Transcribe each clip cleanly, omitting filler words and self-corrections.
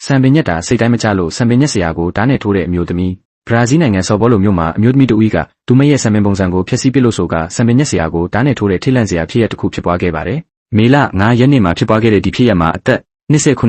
စံပင်ညက်တာစိတ်တိုင်းမကြလို့စံပင်ညက်ဆရာကိုဓာတ်နဲ့ထိုးတဲ့အမျိုးသမီးဘရာဇီးနိုင်ငံဆော်ဘောလိုမြို့မှာအမျိုးသမီးတူဦးကသူမရဲ့စံပင်ပုံစံကိုဖျက်ဆီးပစ်လို့ဆိုကစံပင်ညက်ဆရာကိုဓာတ်နဲ့ထိုးတဲ့ထိတ်လန့်စရာဖြစ်ရပ်တစ်ခုဖြစ်ပွားခဲ့ပါတယ်။မေလ9 ရက်နေ့မှာဖြစ်ပွားခဲ့တဲ့ဒီဖြစ်ရပ်မှာအသက်29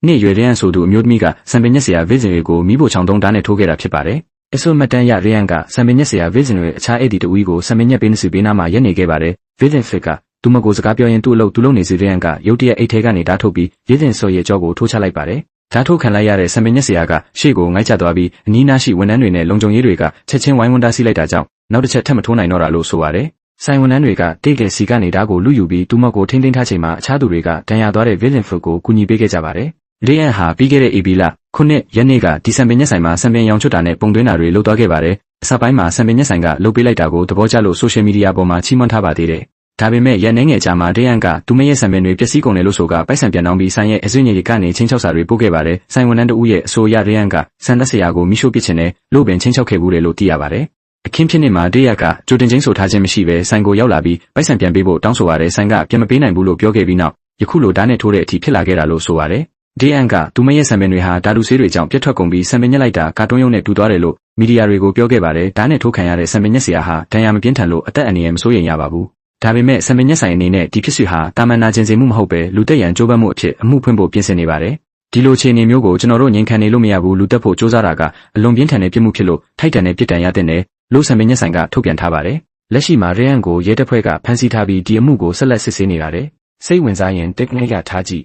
နှစ်ရွယ်ရန်ဆိုသူအမျိုးသမီးကစံပင်ညက်ဆရာဗစ်ဇင်တွေကိုမိဖို့ချောင်းသုံးဓာတ်နဲ့ထိုးခဲ့တာဖြစ်ပါတယ်။အဆိုမတန်ရရန်ကစံပင်ညက်ဆရာဗစ်ဇင်တွေအခြားအဲ့ဒီတူဦးကိုစံပင်ညက်ပေးနေစီပေးနာမှာရက်နေခဲ့ပါတယ်။ဗစ်ဇင်ဖစ်ကသူမကိုစကားပြောရင်သူ့အလုပ်သူလုပ်နေစီရန်ကရုတ်တရက်အိတ်ထဲကနေဓာတ်ထုတ်ပြီးဗစ်ဇင်ဆိုရဲ့ကြောကိုထိုးချလိုက်ပါတယ်။ဓာတ်ထုတ်ခံလိုက်ရတဲ့စံပင်ညက်ဆရာကရှေ့ကိုငိုက်ချသွားပြီးအနီးနားရှိဝန်ထမ်းတွေနဲ့လုံခြုံရေးတွေကချက်ချင်းဝိုင်းဝန်းတားဆီးလိုက်တာကြောင့်နောက်တစ်ချက်ထပ်မထိုးနိုင်တော့တာလို့ဆိုပါတယ်။ဆိုင်ဝန်ထမ်းတွေကတိတ်ကယ်စီကနေဓာတ်ကိုလူယူပြီးသူမကိုထိန်းသိမ်းထားချိန်မှာအခြားသူတွေကဒဏ်ရာသွားတဲ့ဗစ်ဇင်ဖစ်ကိုကူညီပေးခဲ့ကြပါတယ်။လေအန်ဟာပြီးခဲ့တဲ့ AB လ9 ရက်နေ့ကဒီစံပင်ညက်ဆိုင်မှာစံပင်ရောင်ချွတ်တာနဲ့ပုံသွင်းတာတွေလုပ်သွားခဲ့ပါတယ်။အစပိုင်းမှာစံပင်ညက်ဆိုင်ကလုပ်ပေးလိုက်တာကိုသဘောကျလို့ဆိုရှယ်မီဒီယာပေါ်မှာချီးမွမ်းထားပါသေးတယ်။ဒါပေမဲ့ရန်နေငယ်ကြာမှာဒေယန်ကသူမရဲ့စံပင်တွေပျက်စီးကုန်တယ်လို့ဆိုကပိုက်ဆံပြန်တောင်းပြီးဆိုင်ရဲ့အစွင့်ရည်ကနေချင်းချောက်စာတွေပို့ခဲ့ပါတယ်။ဆိုင်ဝန်ထမ်းတဦးရဲ့အဆိုအရဒေယန်ကစံသက်ဆရာကိုမိရှို့ပစ်ခြင်းနဲ့လို့ပင်ချင်းချောက်ခဲ့ဘူးတယ်လို့သိရပါတယ်။အခင်းဖြစ်နေမှာဒေယန်ကကြိုတင်ချင်းဆိုထားခြင်းမရှိဘဲဆိုင်ကိုရောက်လာပြီးပိုက်ဆံပြန်ပေးဖို့တောင်းဆိုရတယ်ဆိုင်ကပြန်မပေးနိုင်ဘူးလို့ပြောခဲ့ပြီးနောက်ယခုလိုဓာတ်နဲ့ထိုးတဲ့အထိဖြစ်လာခဲ့တာလို့ဆိုပါတယ်။ဒေယန်ကသူမရဲ့စံပင်တွေဟာဓာတုဆေးတွေကြောင့်ပြတ်ထွက်ကုန်ပြီးစံပင်ညက်လိုက်တာကာတွန်းရုံနဲ့တူသွားတယ်လို့မီဒီယာတွေကိုပြောခဲ့ပါတယ်။ဓာတ်နဲ့ထိုးခံရတဲ့စံပင်ညက်ဆရာဟာဒဏ်ရာမပြင်းထန်လို့အသက်အန္တရာယ်မစိုးရိမ်ရပါဘူး။ဒါပေမဲ့စံပင်ညက်ဆိုင်အနေနဲ့ဒီဖြစ်စဉ်ဟာတာမန်နာကျင်စေမှုမဟုတ်ပဲလူသက်ရန်ကြိုးပမ်းမှုအဖြစ်အမှုဖွင့်ဖို့ပြင်ဆင်နေပါတယ်။ဒီလိုအခြေအနေမျိုးကိုကျွန်တော်တို့ငြိမ်ခံနေလို့မရဘူးလူသက်ဖို့စ조사တာကအလွန်ပြင်းထန်တဲ့ပြစ်မှုဖြစ်လို့ထိုက်တန်တဲ့ပြစ်ဒဏ်ရတဲ့နဲ့လို့စံပင်ညက်ဆိုင်ကထုတ်ပြန်ထားပါတယ်။လက်ရှိမှာရဲအန်ကိုရဲတပ်ဖွဲ့ကဖမ်းဆီးထားပြီးဒီအမှုကိုဆက်လက်စစ်ဆေးနေပါတယ်။စိတ်ဝင်စားရင် technique ကထားကြည့်